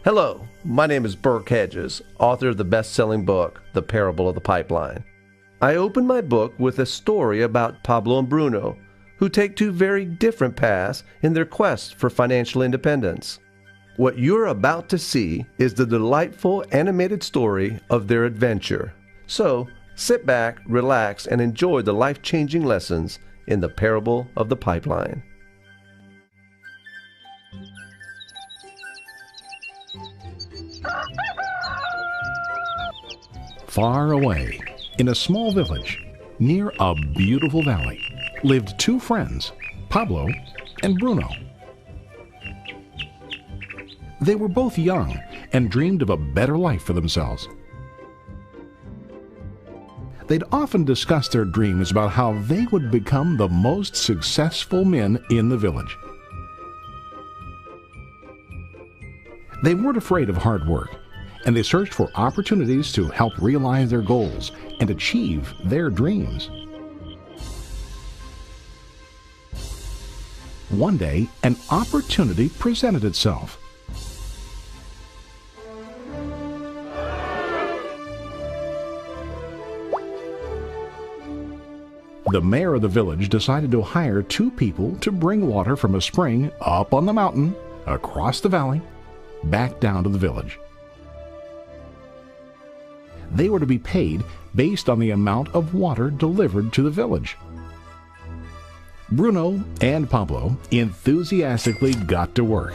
Hello, my name is Burke Hedges, author of the best-selling book, The Parable of the Pipeline. I open my book with a story about Pablo and Bruno, who take two very different paths in their quest for financial independence. What you're about to see is the delightful animated story of their adventure. So, sit back, relax, and enjoy the life-changing lessons in The Parable of the Pipeline. Far away, in a small village, near a beautiful valley, lived two friends, Pablo and Bruno. They were both young and dreamed of a better life for themselves. They'd often discussed their dreams about how they would become the most successful men in the village. They weren't afraid of hard work, and they searched for opportunities to help realize their goals and achieve their dreams. One day, an opportunity presented itself. The mayor of the village decided to hire two people to bring water from a spring up on the mountain, across the valley, back down to the village. They were to be paid based on the amount of water delivered to the village. Bruno and Pablo enthusiastically got to work.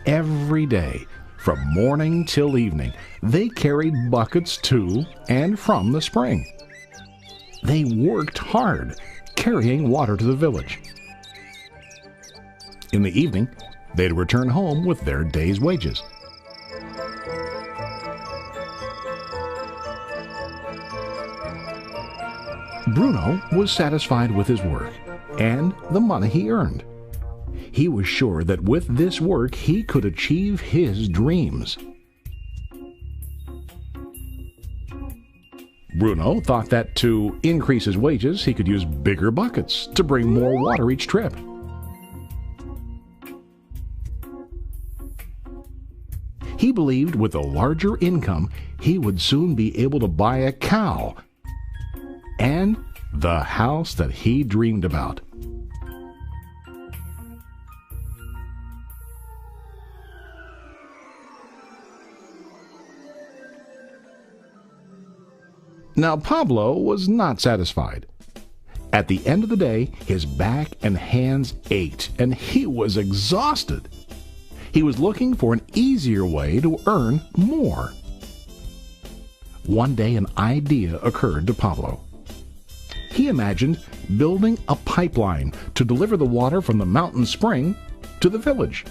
Every day, from morning till evening, they carried buckets to and from the spring. They worked hard, carrying water to the village. In the evening, they'd return home with their day's wages. Bruno was satisfied with his work and the money he earned. He was sure that with this work he could achieve his dreams. Bruno thought that to increase his wages he could use bigger buckets to bring more water each trip. He believed with a larger income he would soon be able to buy a cow and the house that he dreamed about. Now Pablo was not satisfied. At the end of the day, his back and hands ached, and he was exhausted. He was looking for an easier way to earn more. One day an idea occurred to Pablo. He imagined building a pipeline to deliver the water from the mountain spring to the village.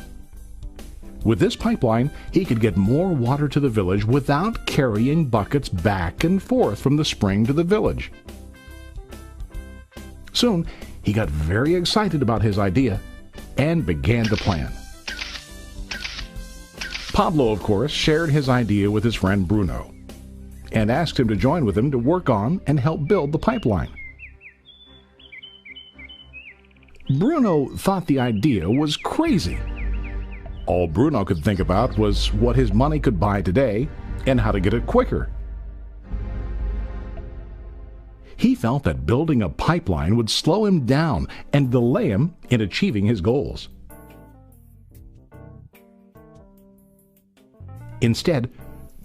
With this pipeline, he could get more water to the village without carrying buckets back and forth from the spring to the village. Soon, he got very excited about his idea and began to plan. Pablo, of course, shared his idea with his friend Bruno and asked him to join with him to work on and help build the pipeline. Bruno thought the idea was crazy. All Bruno could think about was what his money could buy today and how to get it quicker. He felt that building a pipeline would slow him down and delay him in achieving his goals. Instead,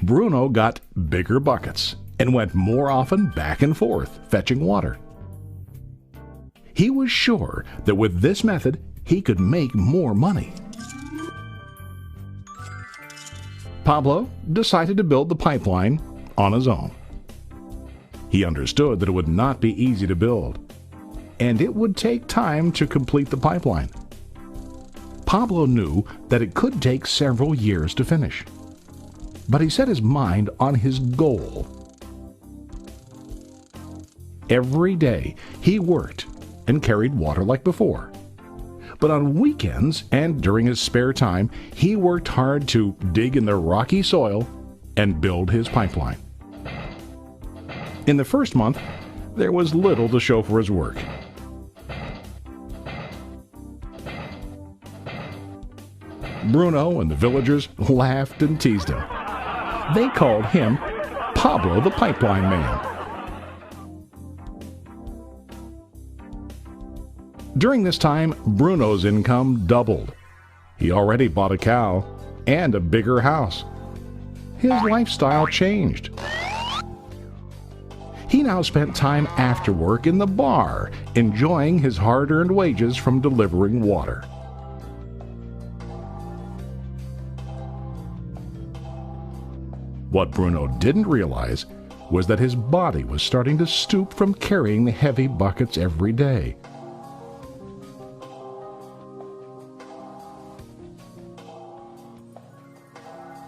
Bruno got bigger buckets and went more often back and forth, fetching water. He was sure that with this method, he could make more money. Pablo decided to build the pipeline on his own. He understood that it would not be easy to build, and it would take time to complete the pipeline. Pablo knew that it could take several years to finish, but he set his mind on his goal. Every day he worked and carried water like before. But on weekends and during his spare time, he worked hard to dig in the rocky soil and build his pipeline. In the first month, there was little to show for his work. Bruno and the villagers laughed and teased him. They called him Pablo the Pipeline Man. During this time, Bruno's income doubled. He already bought a cow and a bigger house. His lifestyle changed. He now spent time after work in the bar, enjoying his hard-earned wages from delivering water. What Bruno didn't realize was that his body was starting to stoop from carrying the heavy buckets every day.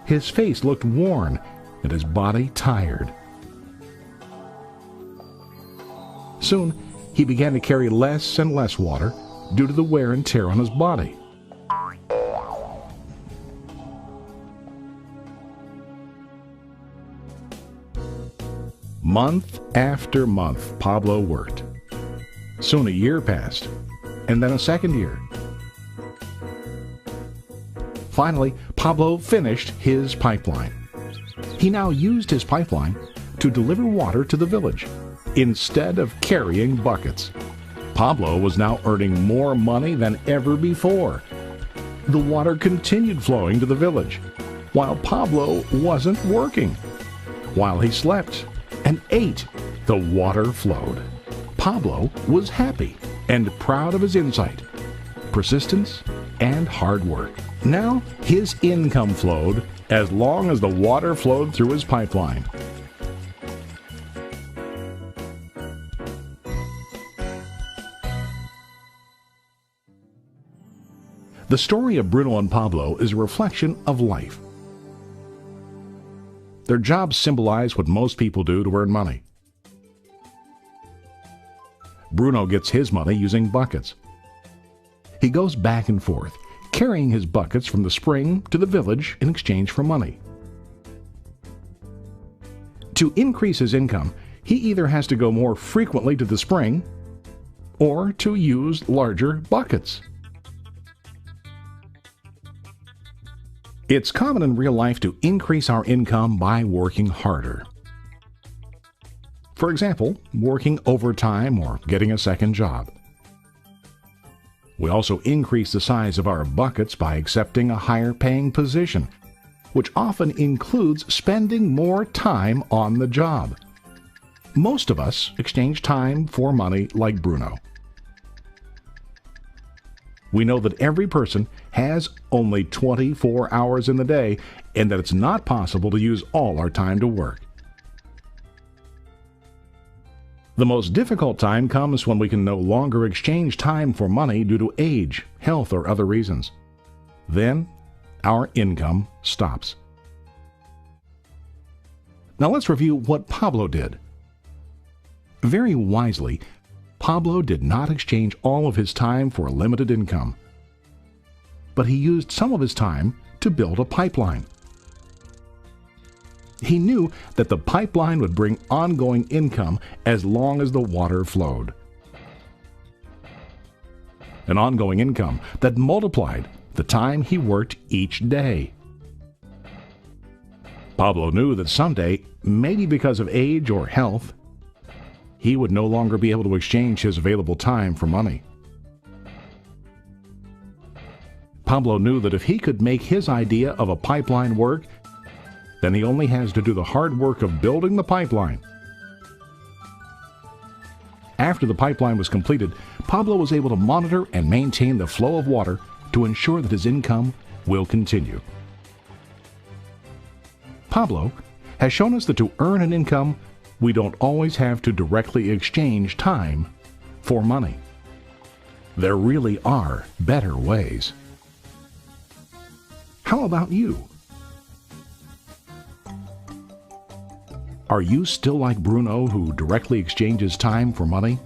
His face looked worn and his body tired. Soon, he began to carry less and less water due to the wear and tear on his body. Month after month, Pablo worked. Soon a year passed, and then a second year. Finally, Pablo finished his pipeline. He now used his pipeline to deliver water to the village instead of carrying buckets. Pablo was now earning more money than ever before. The water continued flowing to the village, while Pablo wasn't working. While he slept and ate, the water flowed. Pablo was happy and proud of his insight, persistence, and hard work. Now his income flowed as long as the water flowed through his pipeline. The story of Bruno and Pablo is a reflection of life. Their jobs symbolize what most people do to earn money. Bruno gets his money using buckets. He goes back and forth, carrying his buckets from the spring to the village in exchange for money. To increase his income, he either has to go more frequently to the spring or to use larger buckets. It's common in real life to increase our income by working harder. For example, working overtime or getting a second job. We also increase the size of our buckets by accepting a higher paying position, which often includes spending more time on the job. Most of us exchange time for money like Bruno. We know that every person has only 24 hours in the day and that it's not possible to use all our time to work. The most difficult time comes when we can no longer exchange time for money due to age, health, or other reasons. Then, our income stops. Now let's review what Pablo did. Very wisely, Pablo did not exchange all of his time for a limited income, but he used some of his time to build a pipeline. He knew that the pipeline would bring ongoing income as long as the water flowed. An ongoing income that multiplied the time he worked each day. Pablo knew that someday, maybe because of age or health, he would no longer be able to exchange his available time for money. Pablo knew that if he could make his idea of a pipeline work, then he only has to do the hard work of building the pipeline. After the pipeline was completed, Pablo was able to monitor and maintain the flow of water to ensure that his income will continue. Pablo has shown us that to earn an income, we don't always have to directly exchange time for money. There really are better ways. How about you? Are you still like Bruno, who directly exchanges time for money?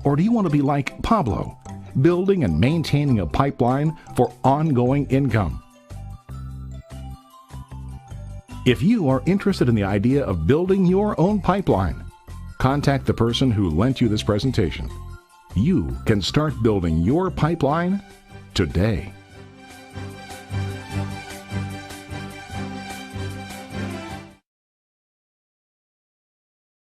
Or do you want to be like Pablo, building and maintaining a pipeline for ongoing income? If you are interested in the idea of building your own pipeline, contact the person who lent you this presentation. You can start building your pipeline today.